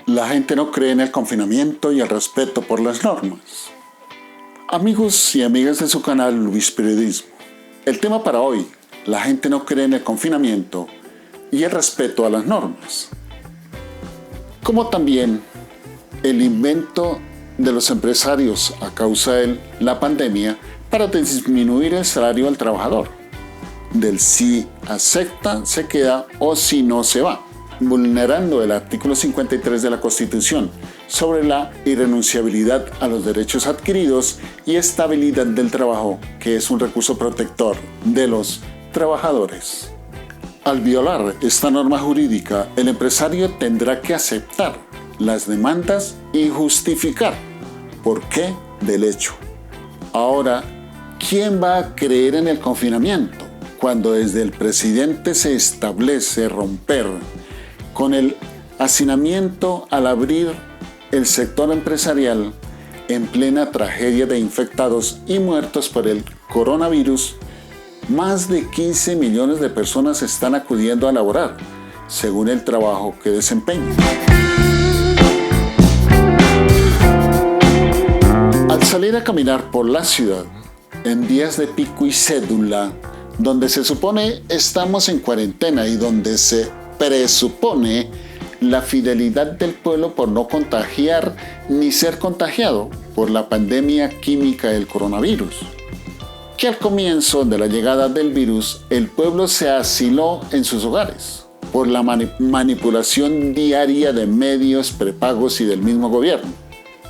La gente no cree en el confinamiento y el respeto por las normas. Amigos y amigas de su canal Luis Periodismo, el tema para hoy: la gente no cree en el confinamiento y el respeto a las normas. Como también el invento de los empresarios a causa de la pandemia para disminuir el salario al trabajador, del si acepta se queda o si no se va, vulnerando el artículo 53 de la Constitución sobre la irrenunciabilidad a los derechos adquiridos y estabilidad del trabajo, que es un recurso protector de los trabajadores. Al violar esta norma jurídica, el empresario tendrá que aceptar las demandas y justificar por qué del hecho. Ahora, ¿quién va a creer en el confinamiento cuando desde el presidente se establece romper con el hacinamiento al abrir el sector empresarial en plena tragedia de infectados y muertos por el coronavirus? Más de 15 millones de personas están acudiendo a laborar, según el trabajo que desempeñan. Al salir a caminar por la ciudad, en días de pico y cédula, donde se supone estamos en cuarentena y donde se presupone la fidelidad del pueblo por no contagiar ni ser contagiado por la pandemia química del coronavirus, que al comienzo de la llegada del virus el pueblo se asiló en sus hogares por la manipulación diaria de medios prepagos y del mismo gobierno,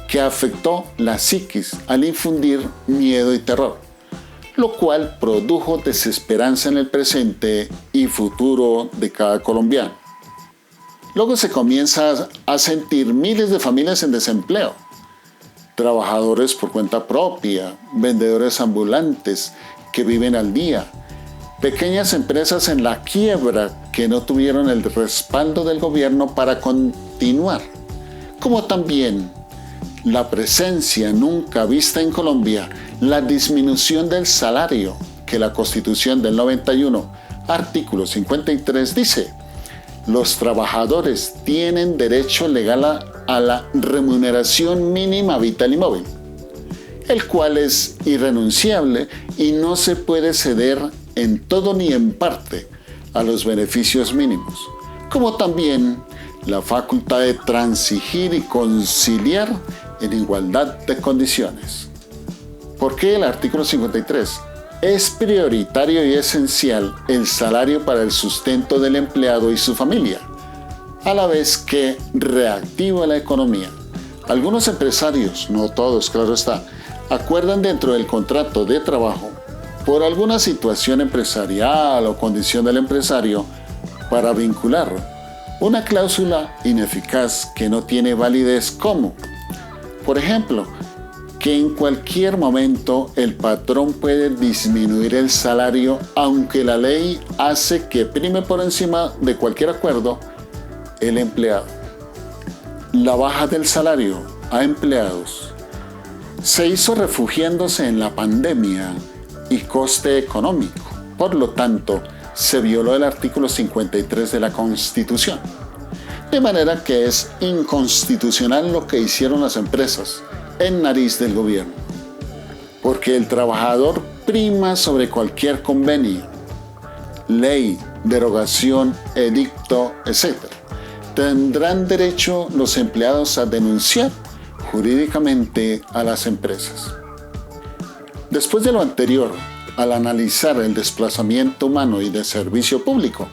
que afectó la psiquis al infundir miedo y terror, lo cual produjo desesperanza en el presente y futuro de cada colombiano. Luego se comienza a sentir miles de familias en desempleo, trabajadores por cuenta propia, vendedores ambulantes que viven al día, pequeñas empresas en la quiebra que no tuvieron el respaldo del gobierno para continuar, como también la presencia nunca vista en Colombia, la disminución del salario que la Constitución del 91, artículo 53, dice: los trabajadores tienen derecho legal a la remuneración mínima vital y móvil, el cual es irrenunciable y no se puede ceder en todo ni en parte a los beneficios mínimos, como también la facultad de transigir y conciliar en igualdad de condiciones. ¿Por qué el artículo 53? Es prioritario y esencial el salario para el sustento del empleado y su familia, a la vez que reactiva la economía. Algunos empresarios, no todos, claro está, acuerdan dentro del contrato de trabajo, por alguna situación empresarial o condición del empresario, para vincular una cláusula ineficaz que no tiene validez, como, por ejemplo, que en cualquier momento el patrón puede disminuir el salario, aunque la ley hace que prime por encima de cualquier acuerdo el empleado. La baja del salario a empleados se hizo refugiándose en la pandemia y coste económico. Por lo tanto, se violó el artículo 53 de la Constitución. De manera que es inconstitucional lo que hicieron las empresas en nariz del gobierno, porque el trabajador prima sobre cualquier convenio, ley, derogación, edicto, etc. Tendrán derecho los empleados a denunciar jurídicamente a las empresas. Después de lo anterior, al analizar el desplazamiento humano y de servicio público,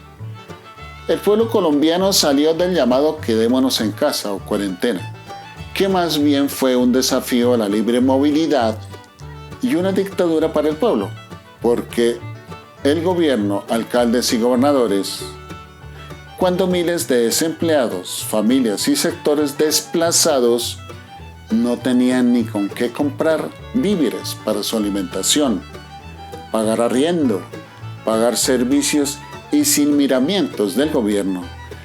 el pueblo colombiano salió del llamado quedémonos en casa o cuarentena, que más bien fue un desafío a la libre movilidad y una dictadura para el pueblo, porque el gobierno, alcaldes y gobernadores, cuando miles de desempleados, familias y sectores desplazados no tenían ni con qué comprar víveres para su alimentación, pagar arriendo, pagar servicios y sin miramientos del gobierno,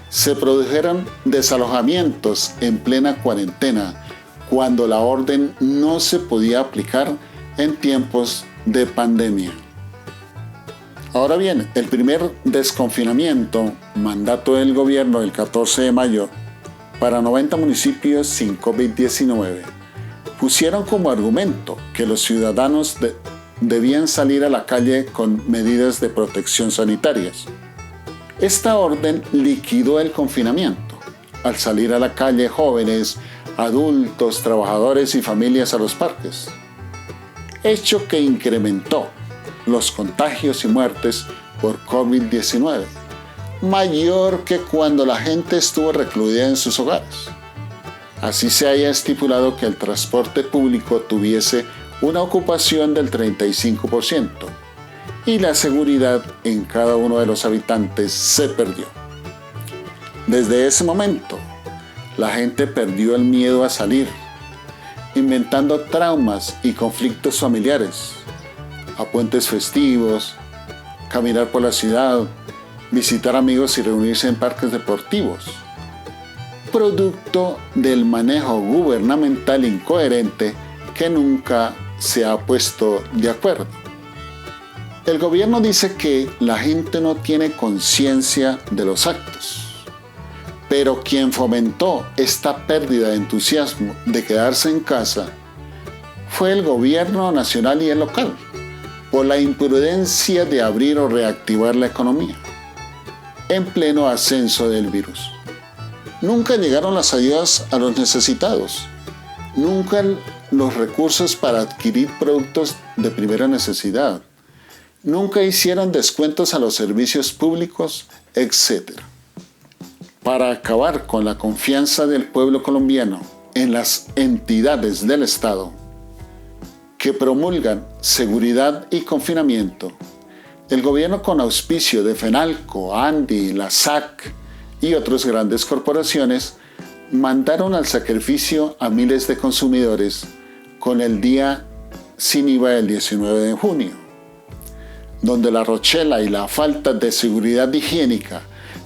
se produjeron desalojamientos en plena cuarentena, cuando la orden no se podía aplicar en tiempos de pandemia. Ahora bien, el primer desconfinamiento, mandato del gobierno del 14 de mayo para 90 municipios sin COVID-19. Pusieron como argumento que los ciudadanos debían salir a la calle con medidas de protección sanitarias. Esta orden liquidó el confinamiento. Al salir a la calle jóvenes, adultos, trabajadores y familias a los parques. Hecho que incrementó los contagios y muertes por COVID-19, mayor que cuando la gente estuvo recluida en sus hogares. Así se haya estipulado que el transporte público tuviese una ocupación del 35% y la seguridad en cada uno de los habitantes se perdió. Desde ese momento, la gente perdió el miedo a salir, inventando traumas y conflictos familiares, a puentes festivos, caminar por la ciudad, visitar amigos y reunirse en parques deportivos, producto del manejo gubernamental incoherente que nunca se ha puesto de acuerdo. El gobierno dice que la gente no tiene conciencia de los actos, pero quien fomentó esta pérdida de entusiasmo de quedarse en casa fue el gobierno nacional y el local, por la imprudencia de abrir o reactivar la economía, en pleno ascenso del virus. Nunca llegaron las ayudas a los necesitados, nunca los recursos para adquirir productos de primera necesidad, nunca hicieron descuentos a los servicios públicos, etc. Para acabar con la confianza del pueblo colombiano en las entidades del Estado que promulgan seguridad y confinamiento, el gobierno con auspicio de FENALCO, ANDI, la SAC y otras grandes corporaciones mandaron al sacrificio a miles de consumidores con el día sin IVA del 19 de junio, donde la rochela y la falta de seguridad higiénica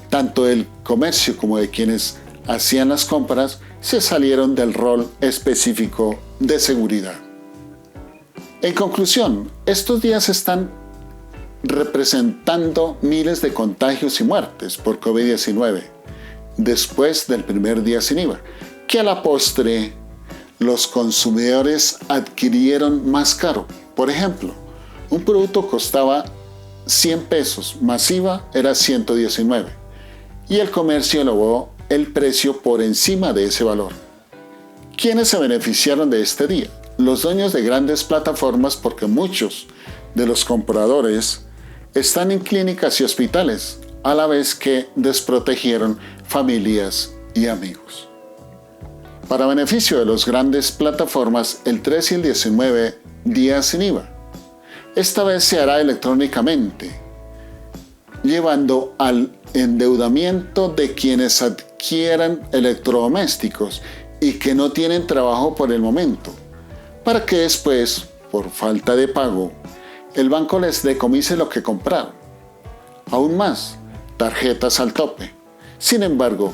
tanto del comercio como de quienes hacían las compras se salieron del rol específico de seguridad. En conclusión, estos días están representando miles de contagios y muertes por COVID-19 después del primer día sin IVA, que a la postre los consumidores adquirieron más caro. Por ejemplo, un producto costaba 100 pesos, más IVA era 119. Y el comercio elevó el precio por encima de ese valor. ¿Quiénes se beneficiaron de este día? Los dueños de grandes plataformas, porque muchos de los compradores están en clínicas y hospitales, a la vez que desprotegieron familias y amigos. Para beneficio de las grandes plataformas, el 13 y el 19 días sin IVA. Esta vez se hará electrónicamente, llevando al endeudamiento de quienes adquieran electrodomésticos y que no tienen trabajo por el momento, para que después, por falta de pago, el banco les decomise lo que compraron. Aún más, tarjetas al tope. Sin embargo,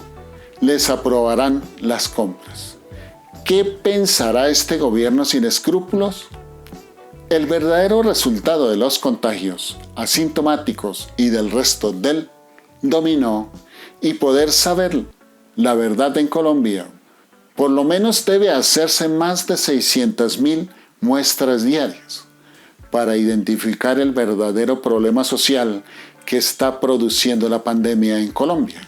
les aprobarán las compras. ¿Qué pensará este gobierno sin escrúpulos? El verdadero resultado de los contagios asintomáticos y del resto del dominó y poder saber la verdad en Colombia, por lo menos debe hacerse más de 600.000 muestras diarias para identificar el verdadero problema social que está produciendo la pandemia en Colombia.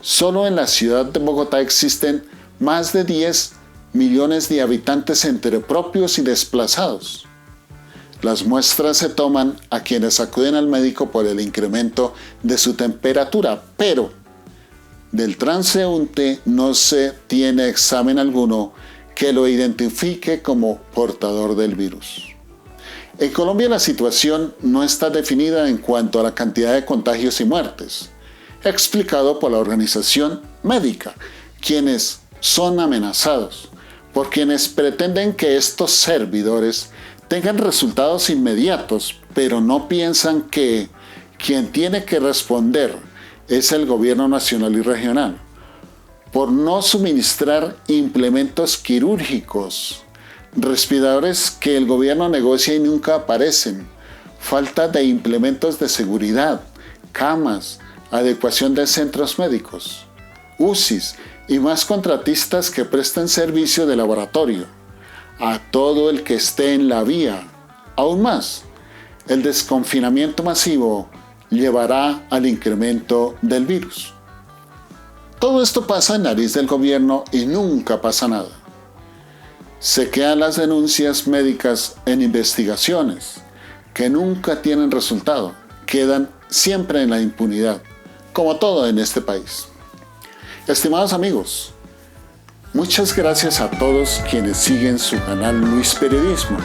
Solo en la ciudad de Bogotá existen más de 10 millones de habitantes entre propios y desplazados. Las muestras se toman a quienes acuden al médico por el incremento de su temperatura, pero del transeúnte no se tiene examen alguno que lo identifique como portador del virus. En Colombia la situación no está definida en cuanto a la cantidad de contagios y muertes, explicado por la organización médica, quienes son amenazados por quienes pretenden que estos servidores tengan resultados inmediatos, pero no piensan que quien tiene que responder es el gobierno nacional y regional, por no suministrar implementos quirúrgicos, respiradores que el gobierno negocia y nunca aparecen, falta de implementos de seguridad, camas, adecuación de centros médicos, UCIs y más contratistas que presten servicio de laboratorio, a todo el que esté en la vía. Aún más, el desconfinamiento masivo llevará al incremento del virus. Todo esto pasa en nariz del gobierno y nunca pasa nada. Se quedan las denuncias médicas en investigaciones que nunca tienen resultado, quedan siempre en la impunidad, como todo en este país. Estimados amigos, muchas gracias a todos quienes siguen su canal Luis Periodismo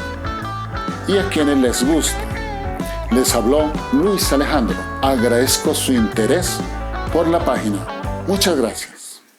y a quienes les gusta. Les habló Luis Alejandro. Agradezco su interés por la página. Muchas gracias.